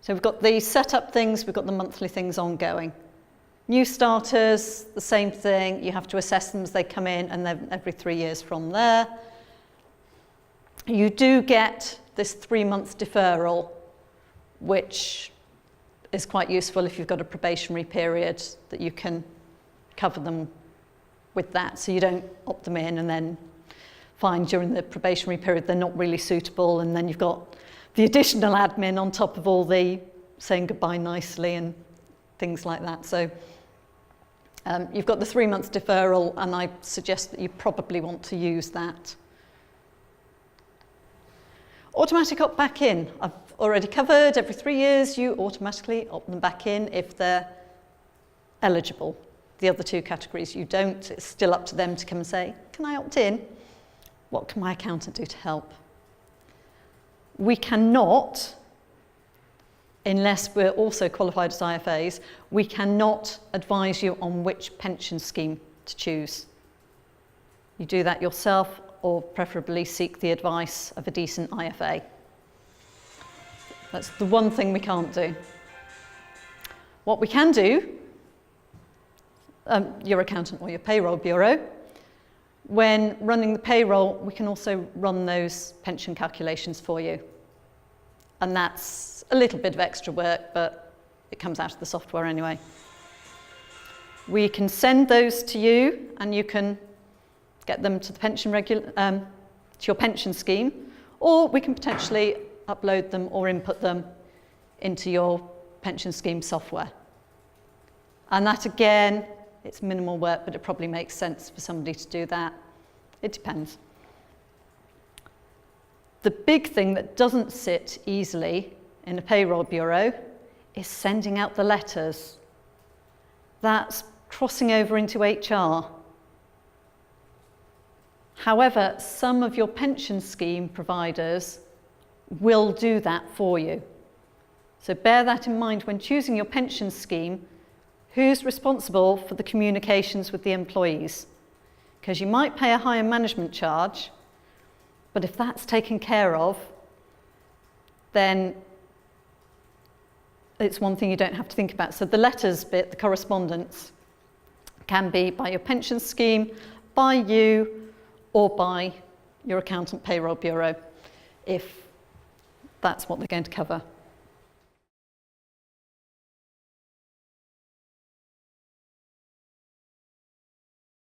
So we've got the setup things, we've got the monthly things ongoing. New starters, the same thing. You have to assess them as they come in, and then every 3 years from there. You do get this 3-month deferral, which is quite useful if you've got a probationary period, that you can cover them with that, so you don't opt them in and then find during the probationary period they're not really suitable, and then you've got the additional admin on top of all the saying goodbye nicely and things like that. So you've got the 3-month deferral, and I suggest that you probably want to use that. Automatic opt back in. I've already covered every 3 years you automatically opt them back in if they're eligible. The other 2 categories you don't. It's still up to them to come and say, can I opt in? What can my accountant do to help? We cannot, unless we're also qualified as IFAs, we cannot advise you on which pension scheme to choose. You do that yourself, or preferably seek the advice of a decent IFA. That's the one thing we can't do. What we can do, your accountant or your payroll bureau, when running the payroll, we can also run those pension calculations for you. And that's a little bit of extra work, but it comes out of the software anyway. We can send those to you, and you can get them to the pension to your pension scheme, or we can potentially upload them or input them into your pension scheme software. And that, again, it's minimal work, but it probably makes sense for somebody to do that. It depends. The big thing that doesn't sit easily in a payroll bureau is sending out the letters. That's crossing over into HR. However, some of your pension scheme providers will do that for you. So bear that in mind when choosing your pension scheme. Who's responsible for the communications with the employees? Because you might pay a higher management charge, but if that's taken care of, then it's one thing you don't have to think about. So the letters bit, the correspondence, can be by your pension scheme, by you, or by your accountant payroll bureau, if that's what they're going to cover.